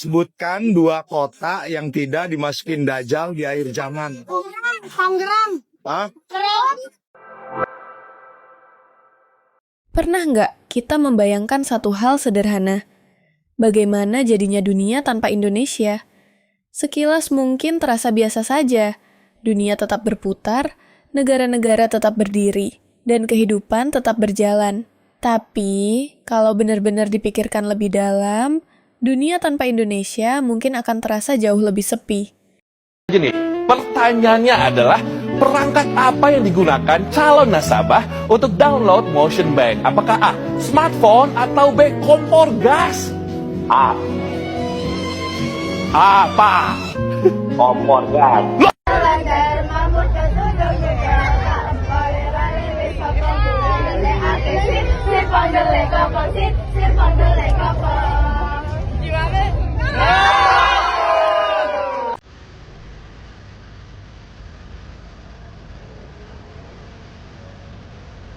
Sebutkan 2 kota yang tidak dimasukin Dajjal di akhir zaman. Tangerang. Hah? Pernah nggak kita membayangkan satu hal sederhana? Bagaimana jadinya dunia tanpa Indonesia? Sekilas mungkin terasa biasa saja. Dunia tetap berputar, negara-negara tetap berdiri, dan kehidupan tetap berjalan. Tapi, kalau benar-benar dipikirkan lebih dalam, dunia tanpa Indonesia mungkin akan terasa jauh lebih sepi. Gini, pertanyaannya adalah perangkat apa yang digunakan calon nasabah untuk download Motion Bank? Apakah A, smartphone atau B, kompor gas? A. Apa? Kompor gas.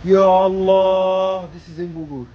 Ya Allah, this is in Bogor.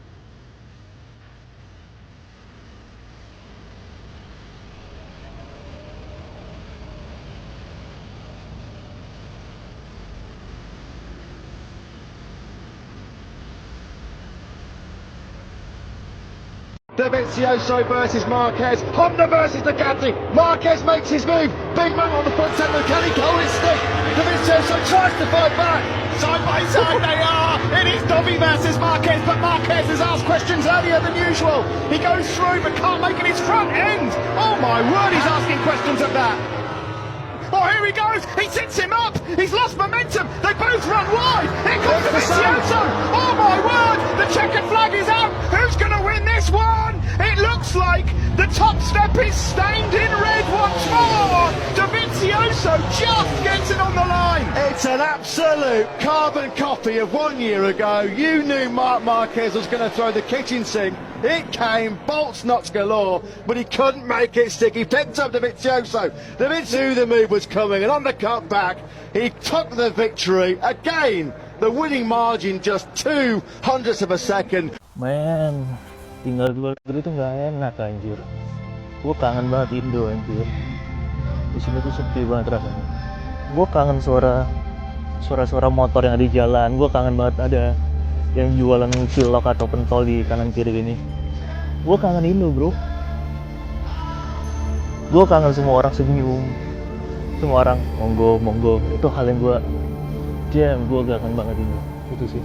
Dovizioso versus Marquez. Honda versus Ducati. Marquez makes his move. Big man on the front end. Can he hold his stick? Dovizioso tries to fight back. Side by side they are. It is Dovi versus Marquez, but Marquez has asked questions earlier than usual. He goes through but can't make it his front end. Oh my word, he's asking questions of that. Oh, here he goes. He sits him up. He's lost momentum. They both run wide. Here comes Dovizioso. Oh my word, the checkered flag is out. Who's going to win this one? It looks like the top step is stained in red once more. Dovizioso just gets it on the line. It's an absolute carbon copy of 1 year ago. You knew Marc Marquez was going to throw the kitchen sink. It came, bolts knots galore, but he couldn't make it stick. He picked up Dovizioso. Dovizioso knew the move was coming, and on the cut back, he took the victory. Again, the winning margin just 0.02 of a second. Men, tinggal di luar negeri tuh nggak enak anjir. Gue kangen banget Indo anjir. Di sini tuh sepi banget rasanya. Gue kangen suara motor yang ada di jalan. Gue kangen banget ada yang jualan cilok atau pentol di kanan kiri gini. Gue kangen Indo bro. Gue kangen semua orang senyum, semua orang monggo. Itu hal yang gue kangen banget Indo. Itu sih.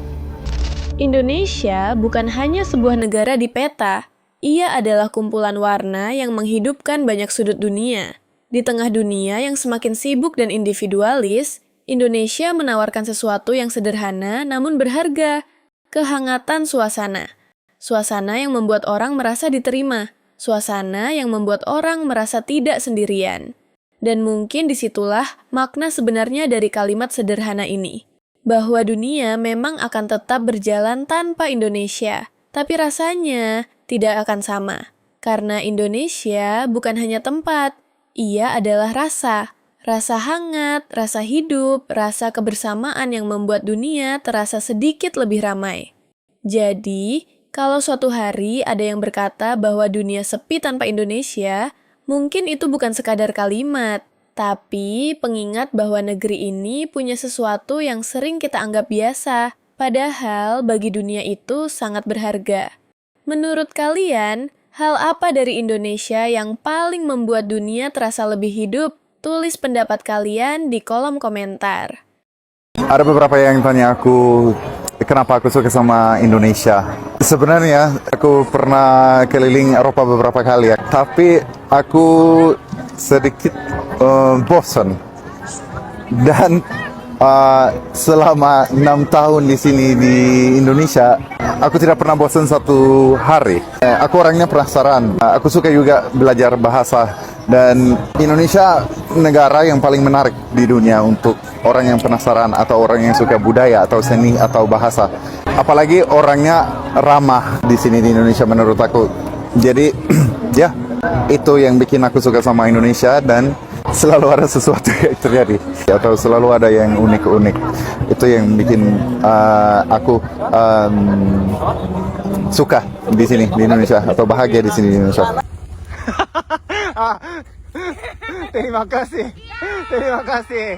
Indonesia bukan hanya sebuah negara di peta, ia adalah kumpulan warna yang menghidupkan banyak sudut dunia. Di tengah dunia yang semakin sibuk dan individualis, Indonesia menawarkan sesuatu yang sederhana namun berharga, kehangatan suasana. Suasana yang membuat orang merasa diterima, suasana yang membuat orang merasa tidak sendirian. Dan mungkin disitulah makna sebenarnya dari kalimat sederhana ini. Bahwa dunia memang akan tetap berjalan tanpa Indonesia, tapi rasanya tidak akan sama. Karena Indonesia bukan hanya tempat, ia adalah rasa. Rasa hangat, rasa hidup, rasa kebersamaan yang membuat dunia terasa sedikit lebih ramai. Jadi, kalau suatu hari ada yang berkata bahwa dunia sepi tanpa Indonesia, mungkin itu bukan sekadar kalimat, tapi pengingat bahwa negeri ini punya sesuatu yang sering kita anggap biasa, padahal bagi dunia itu sangat berharga. Menurut kalian, hal apa dari Indonesia yang paling membuat dunia terasa lebih hidup? Tulis pendapat kalian di kolom komentar. Ada beberapa yang tanya aku kenapa aku suka sama Indonesia. Sebenarnya aku pernah keliling Eropa beberapa kali ya, tapi aku sedikit bosan. Dan selama 6 tahun di sini di Indonesia, aku tidak pernah bosan satu hari. Aku orangnya penasaran. Aku suka juga belajar bahasa. Dan Indonesia negara yang paling menarik di dunia untuk orang yang penasaran atau orang yang suka budaya atau seni atau bahasa. Apalagi orangnya ramah di sini di Indonesia menurut aku. Jadi ya, itu yang bikin aku suka sama Indonesia dan selalu ada sesuatu yang terjadi atau selalu ada yang unik-unik. Itu yang bikin aku suka di sini di Indonesia atau bahagia di sini di Indonesia. Terima kasih. Terima kasih.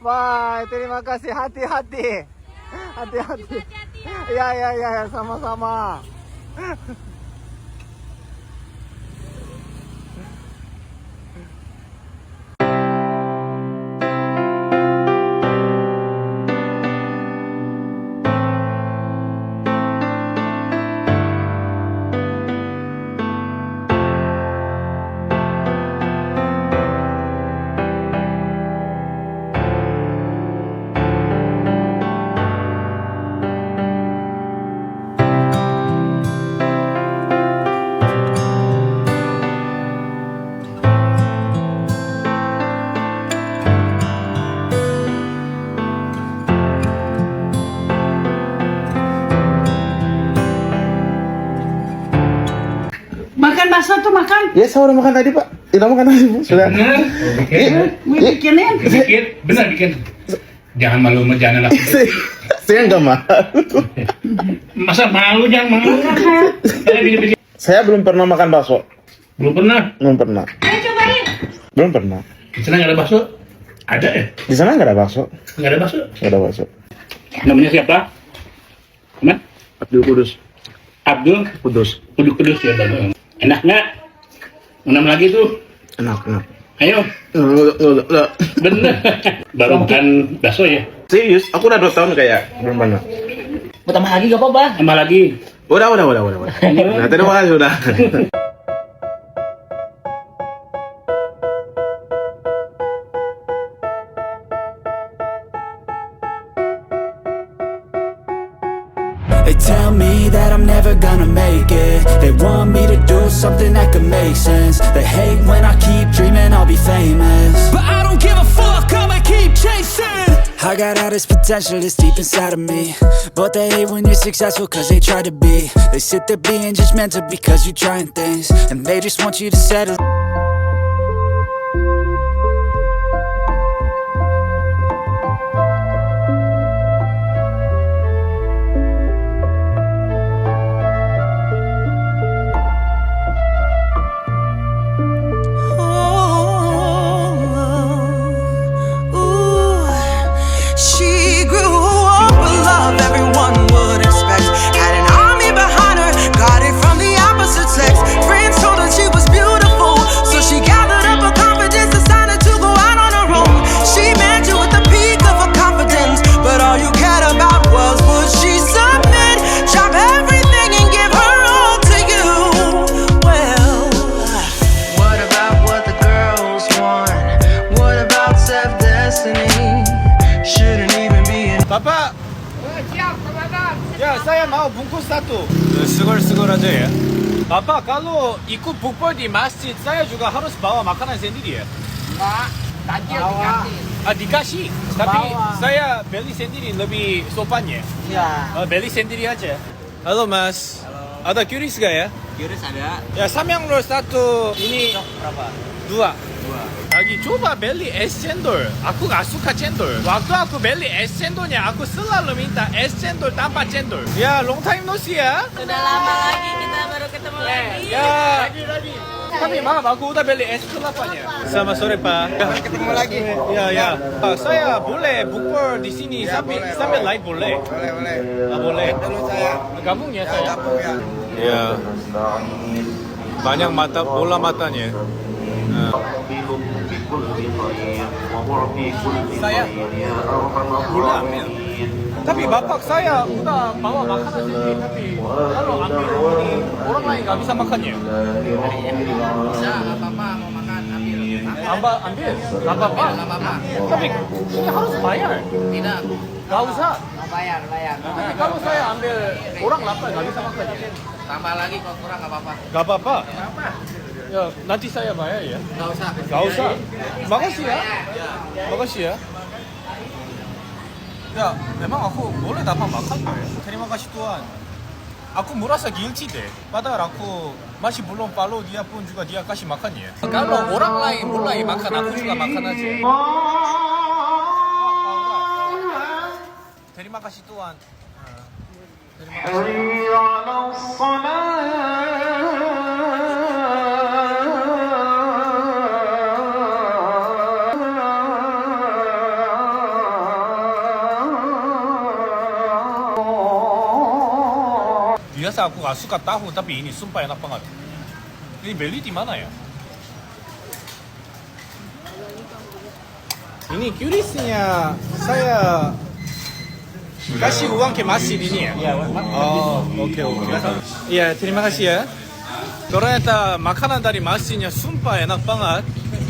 Bye. Terima kasih. Hati-hati. Hati-hati. Ya, sama-sama. Makan bakso tuh makan. Ya, saya udah makan tadi, Pak. Tidak makan tadi, Bu. Sudah. Mau bikinin? Bikin, benar bikin. Jangan malu, jangan laku. Saya nggak malu. Masa malu, jangan malu. Bikin. Saya belum pernah makan bakso. Belum pernah. Belum pernah. Ayo cobain. Belum pernah. Di sana nggak ada bakso? Ada ya? Di sana nggak ada bakso. Nggak ada bakso? Nggak ada bakso. Namanya siapa? Aman? Abdul Kudus. Abdul Kudus. Kudus ya. Enak nggak? Enam lagi tuh. Enak. Ayo. Bener. Baru makan bakso ya? Serius, aku udah 2 tahun kayak belum pernah. Mau tambah lagi gak apa-apa. Tambah lagi. Udah. Nah, terima kasih udah. They tell me that I'm never gonna make it. They want me to do something that could make sense. They hate when I keep dreaming I'll be famous, but I don't give a fuck, I'ma keep chasing. I got all this potential that's deep inside of me, but they hate when you're successful cause they try to be. They sit there being judgmental because you're trying things, and they just want you to settle. Bapak. Siap, Komandan. Ya, saya mau bungkus satu. Segor aja ya. Bapak, kalau ikut bukber di masjid, saya juga harus bawa makanan sendiri ya? Enggak, takjil dikasih. Dikasih. Tapi saya beli sendiri lebih sopan ya? Iya. Beli sendiri aja. Halo Mas. Halo. Ada QRIS gak ya? QRIS ada. Ya, samyang roll satu. Ini Berapa? 2. Lagi coba beli es cendol. Aku gak suka cendol. Waktu aku beli es cendolnya, aku selalu minta es cendol tanpa cendol. Ya, long time no see ya. Sudah lama lagi kita baru ketemu lagi. Ya. Lagi. Tapi maaf, aku udah beli es kelapanya. Selamat sore Pak. Ketemu lagi. Ya. Saya boleh bukber di sini sampai live boleh? Boleh. Boleh. Dulu saya. Gabung ya saya. Gabung ya. Ya. Banyak bola matanya. Saya boleh ambil. Tapi bapak saya udah bawa makanan sendiri. Tapi kalau ambil ini orang lain nggak bisa makannya. Bisa, apa-apa mau makan ambil. Ambil, nggak apa-apa. Tapi ini harus bayar. Tidak. Nggak usah. Mau bayar. Tapi kalau saya ambil orang lapar nggak bisa makannya. Tambah lagi kok kurang nggak apa-apa. Nggak apa-apa. Ya nanti saya bayar ya. Nggak usah. Makasih ya. Ya, memang aku boleh dapat makan ya. Terima kasih Tuhan. Aku merasa guilty deh. Padahal aku masih belum follow dia pun juga dia kasih makan ya. Kalau orang lain mulai makan, aku juga makan aja. Terima kasih Tuhan. Terima kasih. biasa aku gak suka tahu, tapi ini sumpah enak banget. Ini beli di mana ya? Ini QRIS-nya saya kasih uang ke masjid ini ya? Oh, oke. Iya, terima kasih ya. Ternyata makanan dari masjidnya sumpah enak banget.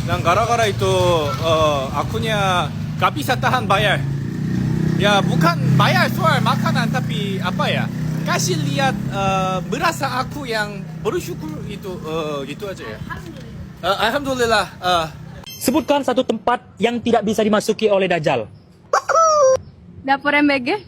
Dan gara-gara itu akunya gak bisa tahan bayar. Ya bukan bayar soal makanan, tapi apa ya? Kasih lihat berasa aku yang bersyukur itu gitu aja ya. Alhamdulillah. Sebutkan satu tempat yang tidak bisa dimasuki oleh Dajjal. Dapur MBG?